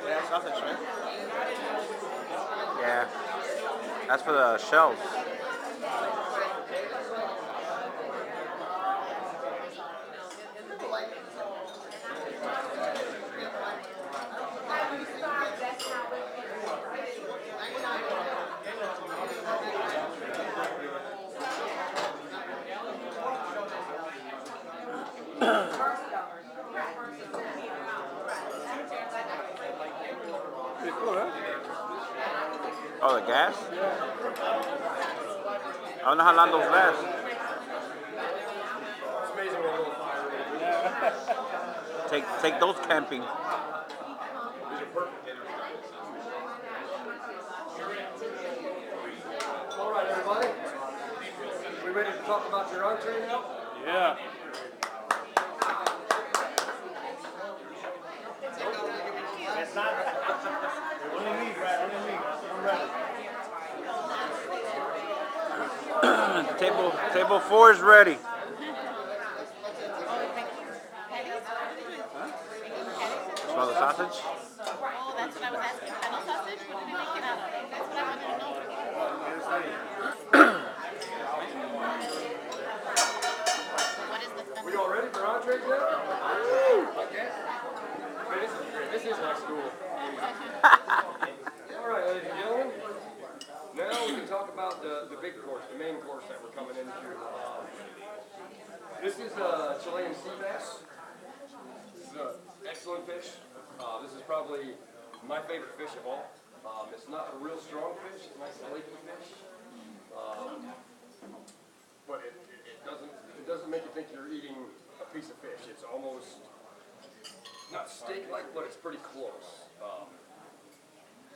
Yeah, sausage, right? Yeah, that's for the shells. Pretty cool, huh? Oh, the gas? I don't know how long those last. It's amazing what a little fire will do. Take those camping. These are perfect. All right, everybody. We ready to talk about your entree now? Yeah. It's not. Only me, Brad. Only me. I'm ready. Table 4 is ready. Smell the sausage? Oh, that's what I was asking. Fennel sausage? What did we make it out of? That's what I wanted to know. What is the fennel? We all ready for entrees yet? Okay. Man, this is great. This is like school. All right, ladies and gentlemen. Now we can talk about the big course, the main course that we're coming into. This is Chilean sea bass. This is an excellent fish. This is probably my favorite fish of all. It's not a real strong fish. It's a nice flaky fish. But it doesn't make you think you're eating a piece of fish. It's almost not steak-like, but it's pretty close.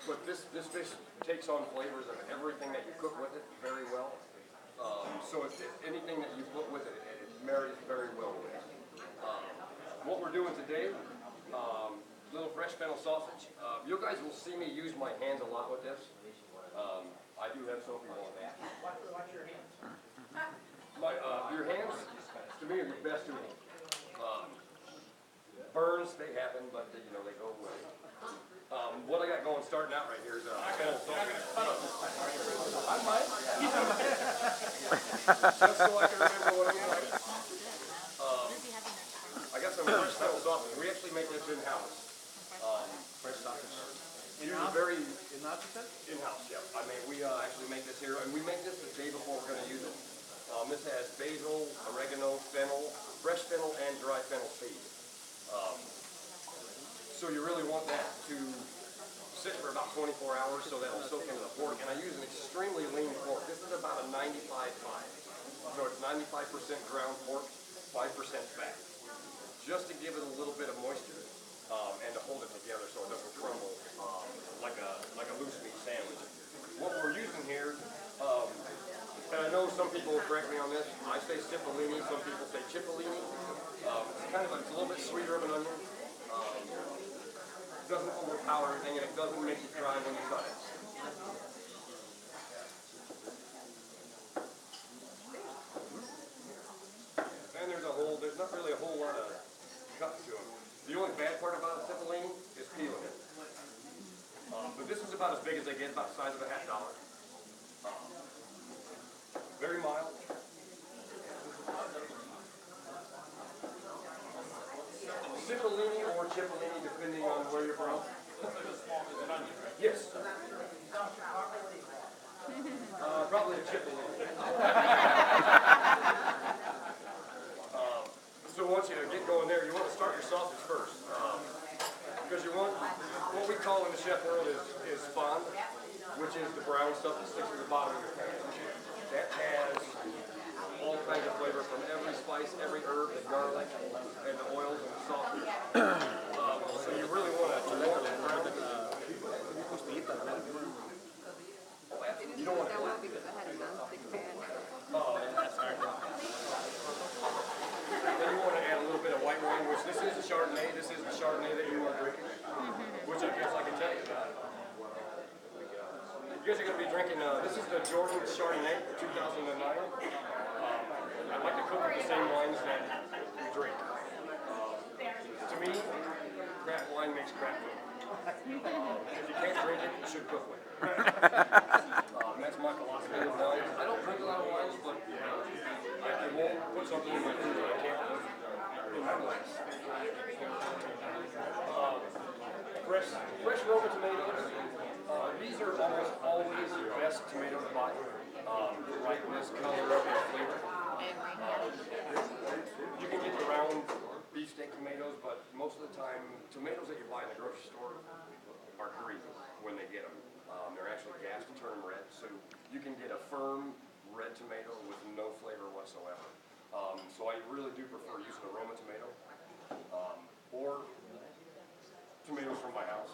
But this fish takes on flavors of everything that you cook with it very well. So if anything that you put with it, it marries very well with it. What we're doing today, little fresh fennel sausage. You guys will see me use my hands a lot with this. I do have soapy ones. Your hands, to me, are your best tool. Burns, they happen, but they go away. What I got going starting out right here is fennel sausage. I might. Just so I can remember what I'm doing. I got some fresh fennel sausage. We actually make this in-house. Fresh sausage. In-house, yeah. I mean, we actually make this here, and we make this the day before we're going to use it. This has basil, oregano, fennel, fresh fennel, and dry fennel seeds. So you really want that to sit for about 24 hours so that it'll soak into the pork. And I use an extremely lean pork. This is about a 95.5. So it's 95% ground pork, 5% fat. Just to give it a little bit of moisture and to hold it together so it doesn't crumble like a loose meat sandwich. What we're using here, and I know some people will correct me on this, I say cipollini, some people say cipollini. It's a little bit sweeter of an onion. It doesn't overpower everything, and it doesn't make you cry when you cut it. And there's not really a whole lot of cut to them. The only bad part about a cipollini is peeling it. But this is about as big as they get, about the size of a $50. Very mild. Cipollini or cipollini, depending on where you're from. Yes. Probably a cipollini. stuff that sticks to the bottom of your pan. That has all kinds of flavor from every spice, every herb, the garlic, and the oils and the sauces. So you really want to You don't want to I won't because I had a non-stick pan. Then you want to add a little bit of white wine, which this is a Chardonnay. This is the Chardonnay that you are drinking, which I guess I can tell you about. You guys are going to be drinking, this is the Jordan Chardonnay 2009. I like to cook with the same wines that we drink. To me, craft wine makes craft food. If you can't drink it, you should cook with it. That's my philosophy with wines. I don't drink a lot of wines, but I won't put something in my food that I can't put in my glass. Fresh Roma tomatoes. These are almost always the best tomato to buy. Ripeness, color, and flavor. You can get the round beefsteak tomatoes, but most of the time, tomatoes that you buy in the grocery store are green when they get them. They're actually gassed to turn them red, so you can get a firm red tomato with no flavor whatsoever. So I really do prefer using a Roma tomato, or tomatoes from my house.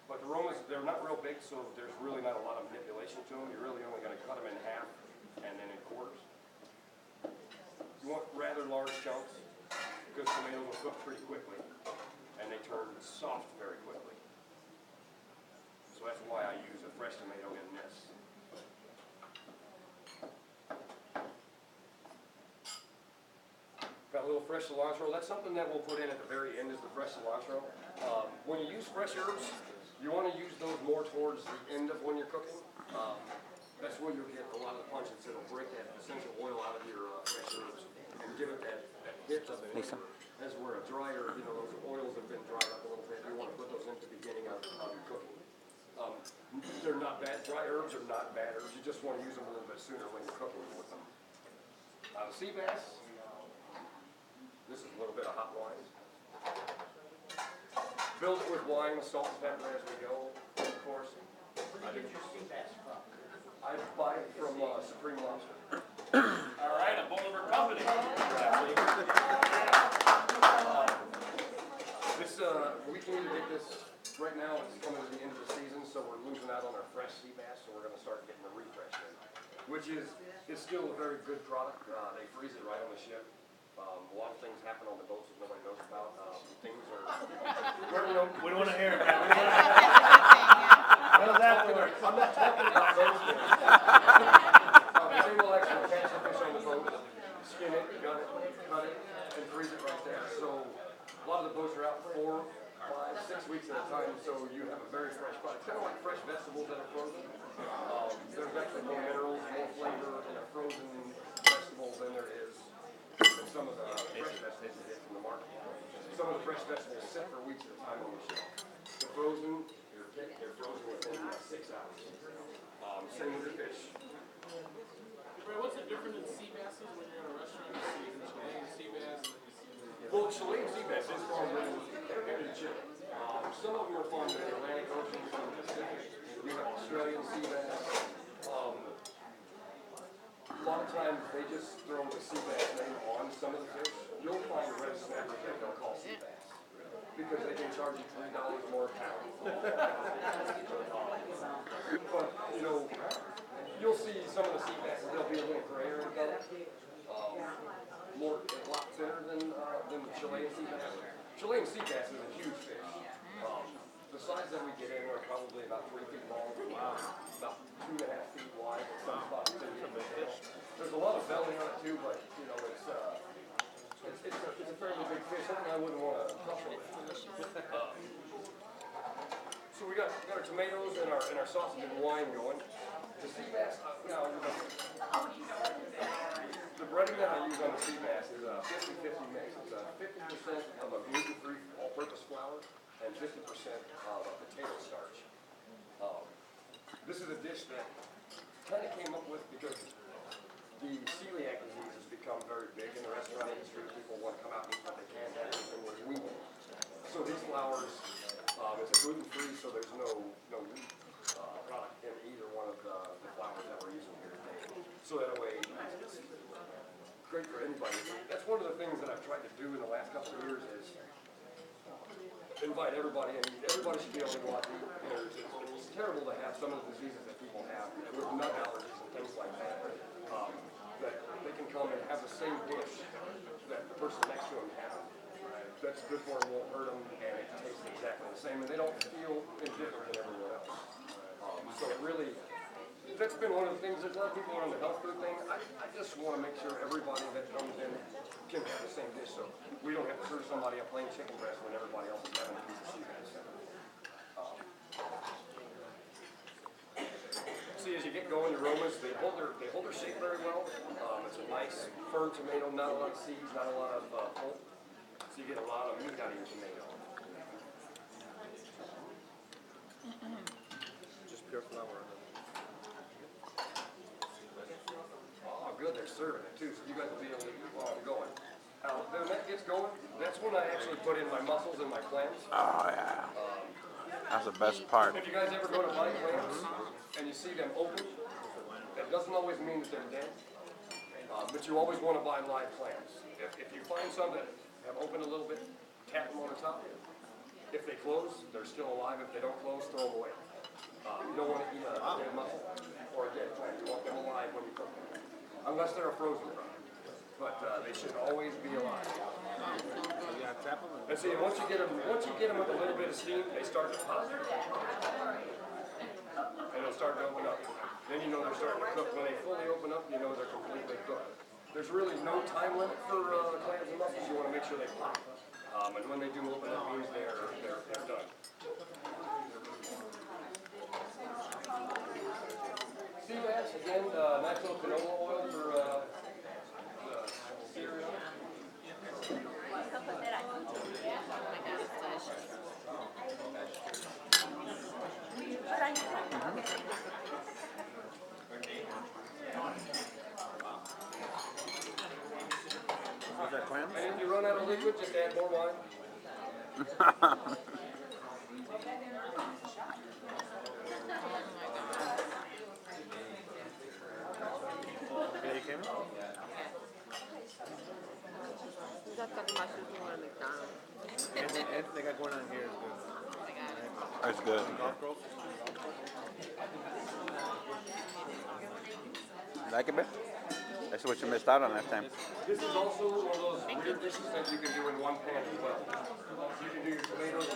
But the Romas, they're not real big, so there's really not a lot of manipulation to them. You're really only going to cut them in half and then in quarters. You want rather large chunks because tomatoes will cook pretty quickly and they turn soft very quickly. So that's why I use a fresh tomato in this. Got a little fresh cilantro. That's something that we'll put in at the very end is the fresh cilantro. When you use fresh herbs, you want to use those more towards the end of when you're cooking. That's where you'll get a lot of the punches. It'll break that essential oil out of your fresh herbs and give it that hit of it. That's where a drier, those oils have been dried up a little bit. You want to put those in at the beginning of your cooking. They're not bad. Dry herbs are not bad herbs. You just want to use them a little bit sooner when you're cooking with them. The sea bass. This is a little bit of hot wine. Build it with wine, salt and pepper as we go, of course. Where do you get your sea bass from? I buy it from Supreme Lobster. All right, a Bolingbrook company. We can either get this, right now it's coming to the end of the season, so we're losing out on our fresh sea bass, so we're going to start getting the refresh in, which is still a very good product. They freeze it right on the ship. A lot of things happen on the boats that nobody knows about. Things are, We don't want to hear it, man. I'm not talking about those things. They will actually catch the fish on the boat, skin it, gut it, cut it, and freeze it right there. So a lot of the boats are out 4, 5, 6 weeks at a time, so you have a very fresh product. Kind of like fresh vegetables that are frozen. There's actually more minerals, more flavor in a frozen vegetable than there is in some of the fresh vegetables you get from the market. Some of the fresh vegetables sit for weeks at a time on the shelf. The frozen, they're frozen within 6 hours. Same with the fish. Ray, what's the difference in sea basses when you're in a restaurant? You see Chilean sea bass and you see Well, Chilean sea bass is farmed in Chile. Some of them are farmed in the Atlantic Ocean, some in the Pacific. You have Australian sea bass. A lot of times they just throw the sea bass name on some of the fish. You'll find red snappers that they'll call sea bass because they can charge you $3 more a pound. But, you'll see some of the sea basses, they'll be a little grayer in color. A lot thinner than the Chilean sea bass. Chilean sea bass is a huge fish. The size that we get in are probably about 3 feet long, about 2.5 feet wide. About 10 feet fish. There's a lot of belly on it too, but it's a fairly big fish. Something I wouldn't want to truffle with. So we got our tomatoes and our sausage and wine going. The sea bass, the breading that I use on the sea bass is a 50-50 mix. It's 50% of a gluten-free all-purpose flour and 50% of a potato starch. This is a dish that kind of came up with because the celiac disease has become very big in the restaurant industry. People want to come out and eat what they can, have anything with wheat. So these flours, it's a gluten-free, so there's no wheat. So that way, it's great for anybody. That's one of the things that I've tried to do in the last couple of years is invite everybody. I mean, everybody should be able to go out to eat dinners. It's terrible to have some of the diseases that people have with nut allergies and things like that. That they can come and have the same dish that the person next to them has. That's good for them, won't hurt them, and it tastes exactly the same, and they don't feel indifferent than everyone else. So it really, that's been one of the things that a lot of people are on the health food thing. I just want to make sure everybody that comes in can have the same dish, so we don't have to serve somebody a plain chicken breast when everybody else is having a piece of sea bass. See, as you get going, the aromas, they hold their shape very well. It's a nice, firm tomato, not a lot of seeds, not a lot of pulp. So you get a lot of meat out of your tomato. Just pure flour. Oh, good, they're serving it too, so you guys will be able to eat while I'm going. When that gets going, that's when I actually put in my mussels and my clams. Oh yeah. That's the best part. If you guys ever go to buy clams and you see them open, that doesn't always mean that they're dead, but you always want to buy live clams. If you find some that have opened a little bit, tap them on the top. If they close, they're still alive. If they don't close, throw them away. You don't want to eat a dead mussel or a dead clam. You want them alive when you cook them, unless they're a frozen one. But they should always be alive. And see, once you get them with a little bit of steam, they start to pop. And they'll start to open up. Then you know they're starting to cook. When they fully open up, you know they're completely cooked. There's really no time limit for clams and mussels. You want to make sure they pop. And when they do open, that means they're done. Sea bass, again, nice little canola oil for cereal. Is that clams? And if you run out of liquid, just add more wine. Yeah, you came in? That's talking about shooting at McDonald's. Anything they got going on here is good. That's good. Golf girls? Like it, babe? That's what you missed out on last time. This is also one of those weird dishes that you can do in one pan as well. You can do your tomatoes